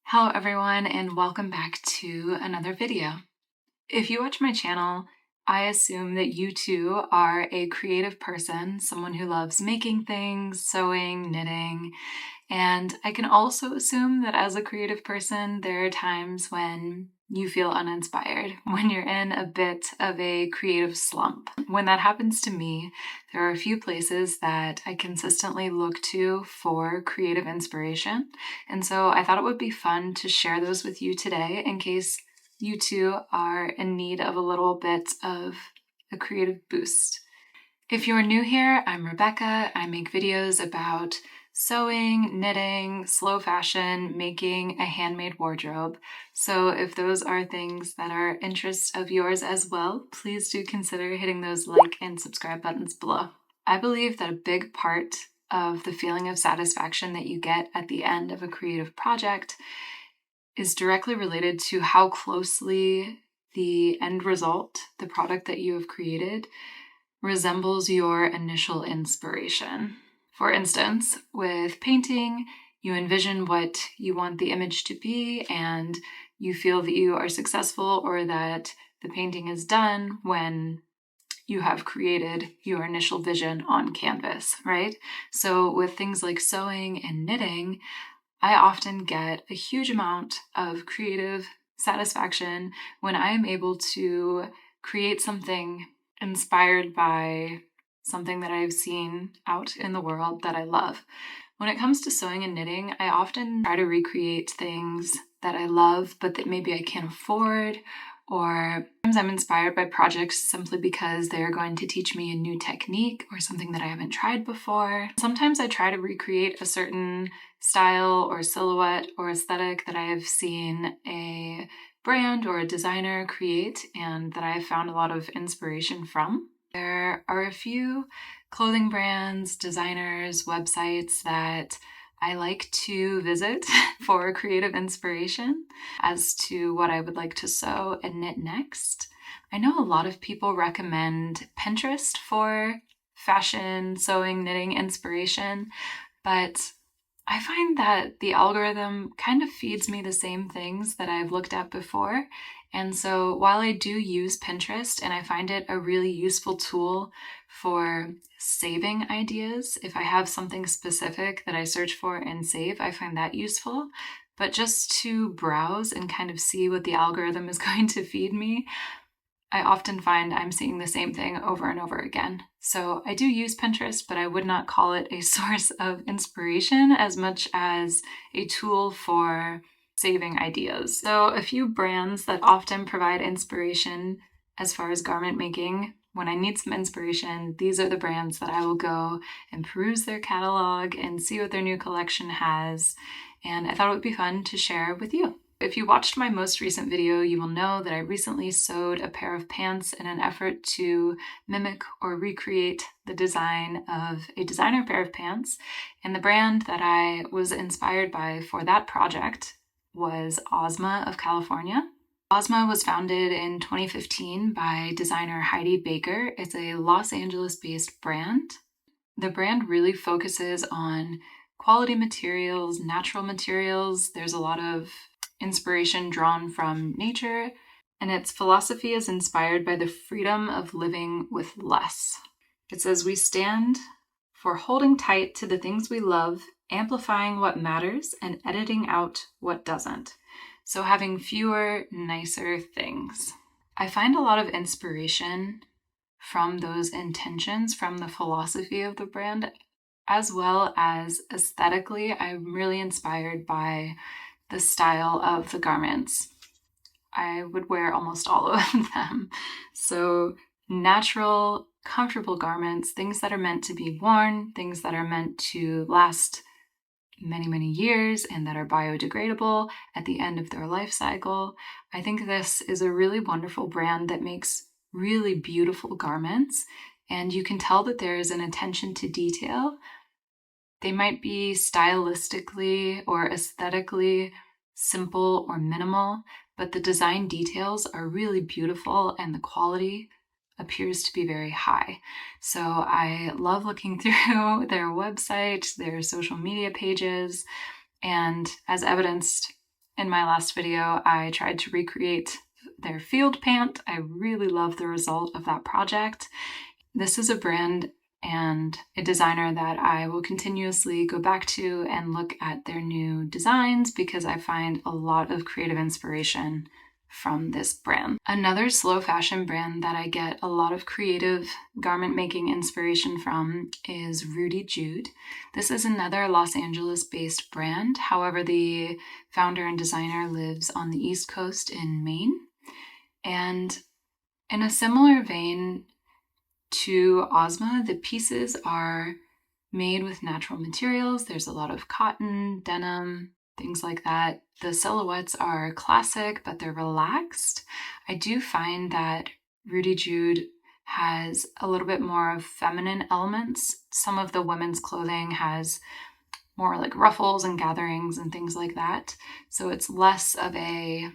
Hello everyone and welcome back to another video. If you watch my channel, I assume that you too are a creative person, someone who loves making things, sewing, knitting, and I can also assume that as a creative person, there are times when you feel uninspired, when you're in a bit of a creative slump. When that happens to me, there are a few places that I consistently look to for creative inspiration. And so I thought it would be fun to share those with you today in case you too are in need of a little bit of a creative boost. If you're new here, I'm Rebecca. I make videos about sewing, knitting, slow fashion, making a handmade wardrobe. So if those are things that are interests of yours as well, please do consider hitting those like and subscribe buttons below. I believe that a big part of the feeling of satisfaction that you get at the end of a creative project is directly related to how closely the end result, the product that you have created, resembles your initial inspiration. For instance, with painting, you envision what you want the image to be and you feel that you are successful or that the painting is done when you have created your initial vision on canvas, right? So with things like sewing and knitting, I often get a huge amount of creative satisfaction when I am able to create something inspired by something that I've seen out in the world that I love. When it comes to sewing and knitting, I often try to recreate things that I love, but that maybe I can't afford, or sometimes I'm inspired by projects simply because they're going to teach me a new technique or something that I haven't tried before. Sometimes I try to recreate a certain style or silhouette or aesthetic that I have seen a brand or a designer create and that I have found a lot of inspiration from. There are a few clothing brands, designers, websites that I like to visit for creative inspiration as to what I would like to sew and knit next. I know a lot of people recommend Pinterest for fashion, sewing, knitting inspiration, but I find that the algorithm kind of feeds me the same things that I've looked at before. And so while I do use Pinterest and I find it a really useful tool for saving ideas, if I have something specific that I search for and save, I find that useful. But just to browse and kind of see what the algorithm is going to feed me, I often find I'm seeing the same thing over and over again. So I do use Pinterest, but I would not call it a source of inspiration as much as a tool for saving ideas. So a few brands that often provide inspiration as far as garment making, when I need some inspiration, these are the brands that I will go and peruse their catalog and see what their new collection has. And I thought it would be fun to share with you. If you watched my most recent video, you will know that I recently sewed a pair of pants in an effort to mimic or recreate the design of a designer pair of pants. And the brand that I was inspired by for that project was Osma of California. Osma was founded in 2015 by designer Heidi Baker. It's a Los Angeles-based brand. The brand really focuses on quality materials, natural materials. There's a lot of inspiration drawn from nature, and its philosophy is inspired by the freedom of living with less. It says, "We stand for holding tight to the things we love, amplifying what matters, and editing out what doesn't." So having fewer, nicer things. I find a lot of inspiration from those intentions, from the philosophy of the brand, as well as aesthetically. I'm really inspired by the style of the garments. I would wear almost all of them. So natural, comfortable garments, things that are meant to be worn, things that are meant to last many, many years and that are biodegradable at the end of their life cycle. I think this is a really wonderful brand that makes really beautiful garments, and you can tell that there is an attention to detail. They might be stylistically or aesthetically simple or minimal, but the design details are really beautiful and the quality appears to be very high. So I love looking through their website, their social media pages, and as evidenced In my last video, I tried to recreate their field pant. I really love the result of that project. This is a brand and a designer that I will continuously go back to and look at their new designs because I find a lot of creative inspiration from this brand. Another slow fashion brand that I get a lot of creative garment making inspiration from is Rudy Jude. This is another Los Angeles-based brand. However, the founder and designer lives on the East Coast in Maine. And in a similar vein to Osma, the pieces are made with natural materials. There's a lot of cotton, denim, things like that. The silhouettes are classic, but they're relaxed. I do find that Rudy Jude has a little bit more of feminine elements. Some of the women's clothing has more like ruffles and gatherings and things like that. So it's less of a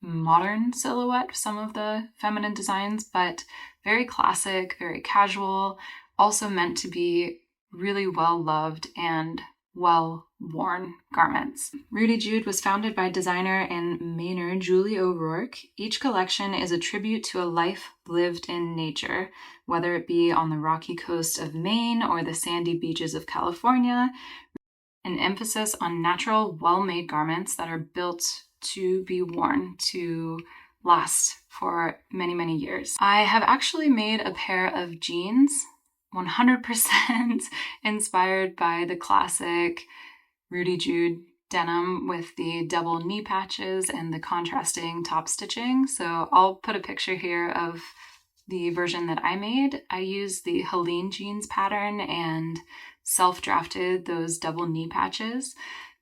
modern silhouette, some of the feminine designs, but very classic, very casual, also meant to be really well loved and well worn garments. Rudy Jude was founded by designer and Mainer Julie O'Rourke. Each collection is a tribute to a life lived in nature, whether it be on the rocky coast of Maine or the sandy beaches of California. An emphasis on natural, well-made garments that are built to be worn to last for many, many years. I have actually made a pair of jeans 100% inspired by the classic Rudy Jude denim with the double knee patches and the contrasting top stitching. So I'll put a picture here of the version that I made. I used the Helene jeans pattern and self-drafted those double knee patches.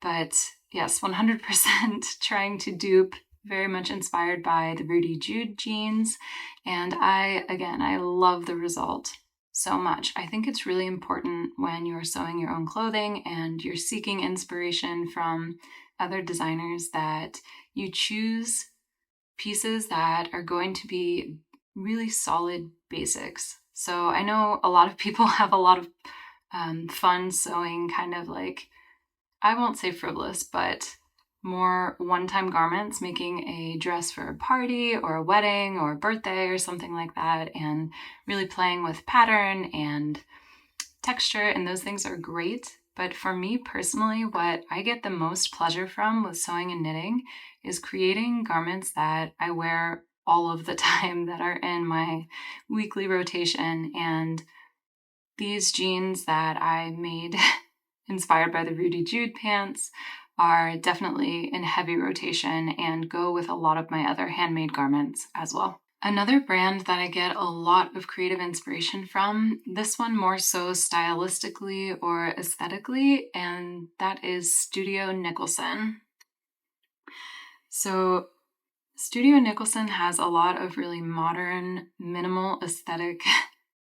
But yes, 100% trying to dupe, very much inspired by the Rudy Jude jeans. And I love the result so much. I think it's really important when you're sewing your own clothing and you're seeking inspiration from other designers that you choose pieces that are going to be really solid basics. So I know a lot of people have a lot of fun sewing, kind of like, I won't say frivolous, but more one-time garments, making a dress for a party or a wedding or a birthday or something like that, and really playing with pattern and texture, and those things are great. But for me personally, what I get the most pleasure from with sewing and knitting is creating garments that I wear all of the time, that are in my weekly rotation. And these jeans that I made inspired by the Rudy Jude pants are definitely in heavy rotation and go with a lot of my other handmade garments as well. Another brand that I get a lot of creative inspiration from, this one more so stylistically or aesthetically, and that is Studio Nicholson. So Studio Nicholson has a lot of really modern, minimal aesthetic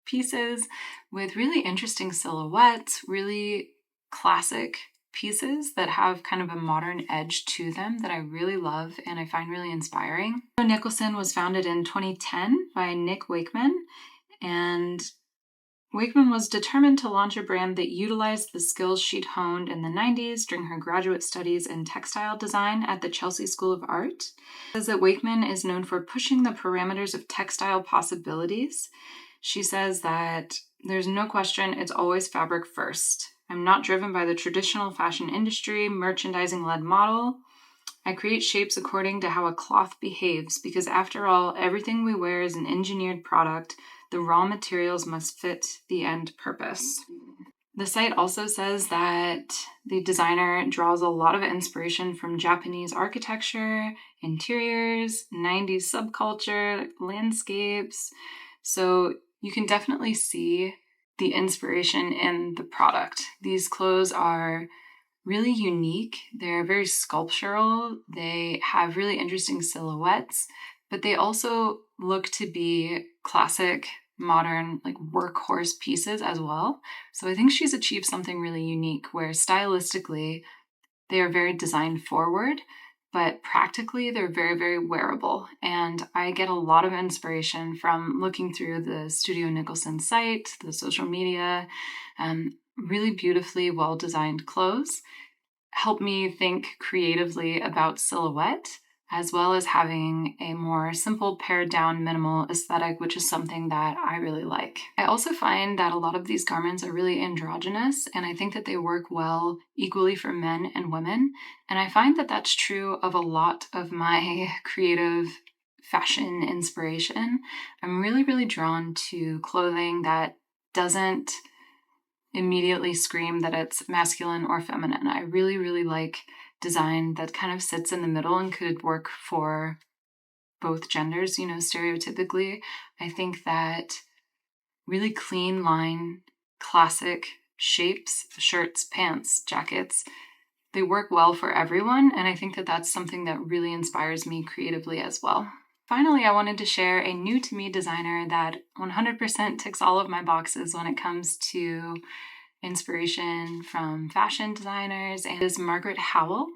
pieces with really interesting silhouettes, really classic pieces that have kind of a modern edge to them that I really love and I find really inspiring. Nicholson was founded in 2010 by Nick Wakeman, and Wakeman was determined to launch a brand that utilized the skills she'd honed in the 90s during her graduate studies in textile design at the Chelsea School of Art. It says that Wakeman is known for pushing the parameters of textile possibilities. She says that there's no question it's always fabric first. I'm not driven by the traditional fashion industry, merchandising-led model. I create shapes according to how a cloth behaves because after all, everything we wear is an engineered product. The raw materials must fit the end purpose. The site also says that the designer draws a lot of inspiration from Japanese architecture, interiors, 90s subculture, landscapes. So you can definitely see the inspiration in the product. These clothes are really unique. They're very sculptural. They have really interesting silhouettes, but they also look to be classic, modern, like workhorse pieces as well. So I think she's achieved something really unique where stylistically they are very design forward, but practically they're very, very wearable. And I get a lot of inspiration from looking through the Studio Nicholson site, the social media, really beautifully well-designed clothes. help me think creatively about silhouette, as well as having a more simple, pared down, minimal aesthetic, which is something that I really like. I also find that a lot of these garments are really androgynous, and I think that they work well equally for men and women. And I find that that's true of a lot of my creative fashion inspiration. I'm really, really drawn to clothing that doesn't immediately scream that it's masculine or feminine. I really, really like design that kind of sits in the middle and could work for both genders, stereotypically. I think that really clean line, classic shapes, shirts, pants, jackets, they work well for everyone. And I think that that's something that really inspires me creatively as well. Finally, I wanted to share a new to me designer that 100% ticks all of my boxes when it comes to inspiration from fashion designers, and is Margaret Howell.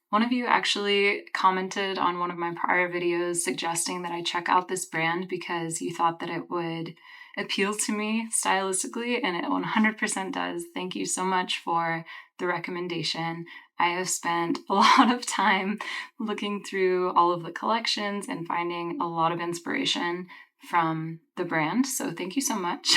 One of you actually commented on one of my prior videos suggesting that I check out this brand because you thought that it would appeal to me stylistically, and it 100% does. Thank you so much for the recommendation. I have spent a lot of time looking through all of the collections and finding a lot of inspiration from the brand, so thank you so much.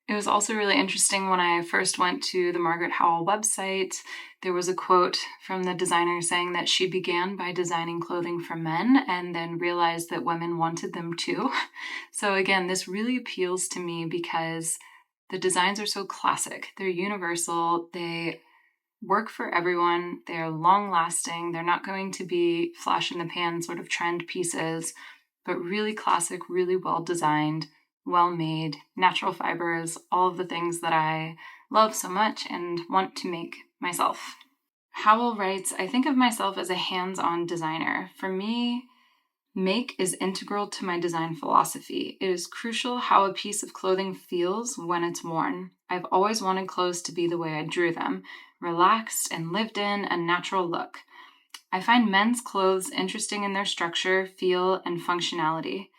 It was also really interesting when I first went to the Margaret Howell website. There was a quote from the designer saying that she began by designing clothing for men and then realized that women wanted them too. So again, this really appeals to me because the designs are so classic. They're universal. They work for everyone. They're long lasting. They're not going to be flash in the pan sort of trend pieces, but really classic, really well designed, well-made, natural fibers, all of the things that I love so much and want to make myself. Howell writes, I think of myself as a hands-on designer. For me, make is integral to my design philosophy. It is crucial how a piece of clothing feels when it's worn. I've always wanted clothes to be the way I drew them, relaxed and lived in, a natural look. I find men's clothes interesting in their structure, feel, and functionality.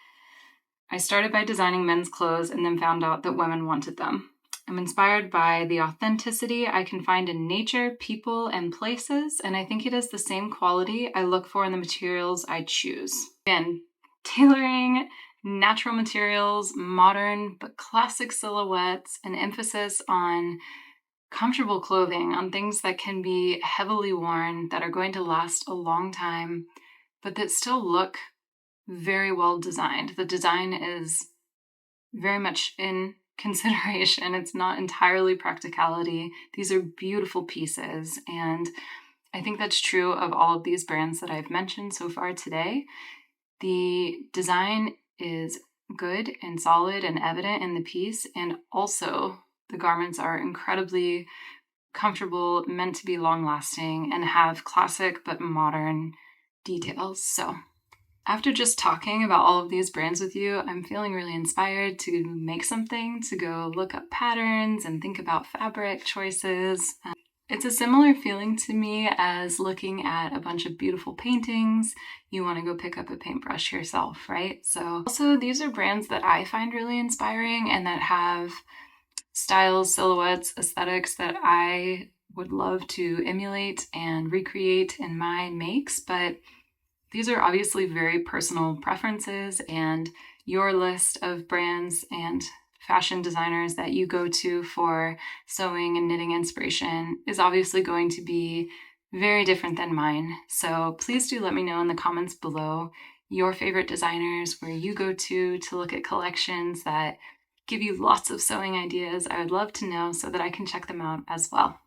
I started by designing men's clothes and then found out that women wanted them. I'm inspired by the authenticity I can find in nature, people, and places, and I think it is the same quality I look for in the materials I choose. Again, tailoring, natural materials, modern but classic silhouettes, an emphasis on comfortable clothing, on things that can be heavily worn, that are going to last a long time, but that still look very well designed. The design is very much in consideration. It's not entirely practicality. These are beautiful pieces, and I think that's true of all of these brands that I've mentioned so far today. The design is good and solid and evident in the piece, and also the garments are incredibly comfortable, meant to be long-lasting, and have classic but modern details. So after just talking about all of these brands with you, I'm feeling really inspired to make something, to go look up patterns and think about fabric choices. It's a similar feeling to me as looking at a bunch of beautiful paintings. You want to go pick up a paintbrush yourself, right? So also, these are brands that I find really inspiring and that have styles, silhouettes, aesthetics that I would love to emulate and recreate in my makes, but these are obviously very personal preferences, and your list of brands and fashion designers that you go to for sewing and knitting inspiration is obviously going to be very different than mine. So please do let me know in the comments below your favorite designers, where you go to look at collections that give you lots of sewing ideas. I would love to know so that I can check them out as well.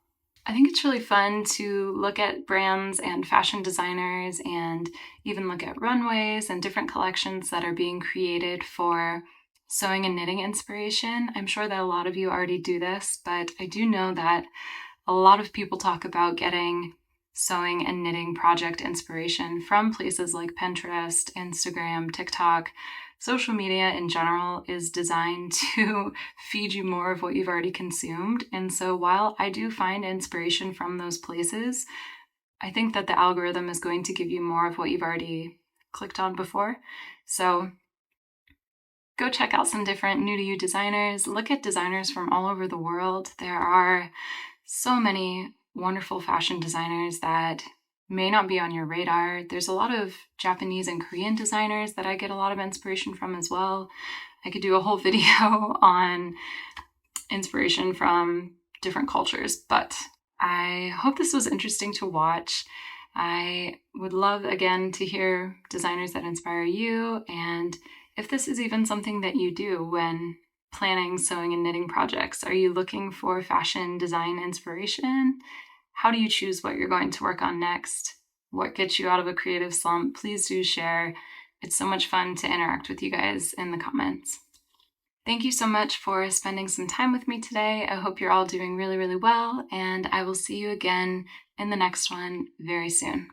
I think it's really fun to look at brands and fashion designers and even look at runways and different collections that are being created for sewing and knitting inspiration. I'm sure that a lot of you already do this, but I do know that a lot of people talk about getting sewing and knitting project inspiration from places like Pinterest, Instagram, TikTok. Social media in general is designed to feed you more of what you've already consumed. And so while I do find inspiration from those places, I think that the algorithm is going to give you more of what you've already clicked on before. So go check out some different new to you designers. Look at designers from all over the world. There are so many wonderful fashion designers that may not be on your radar. There's a lot of Japanese and Korean designers that I get a lot of inspiration from as well. I could do a whole video on inspiration from different cultures, but I hope this was interesting to watch. I would love, again, to hear designers that inspire you, and if this is even something that you do when planning sewing and knitting projects. Are you looking for fashion design inspiration? How do you choose what you're going to work on next? What gets you out of a creative slump? Please do share. It's so much fun to interact with you guys in the comments. Thank you so much for spending some time with me today. I hope you're all doing really, really well, and I will see you again in the next one very soon.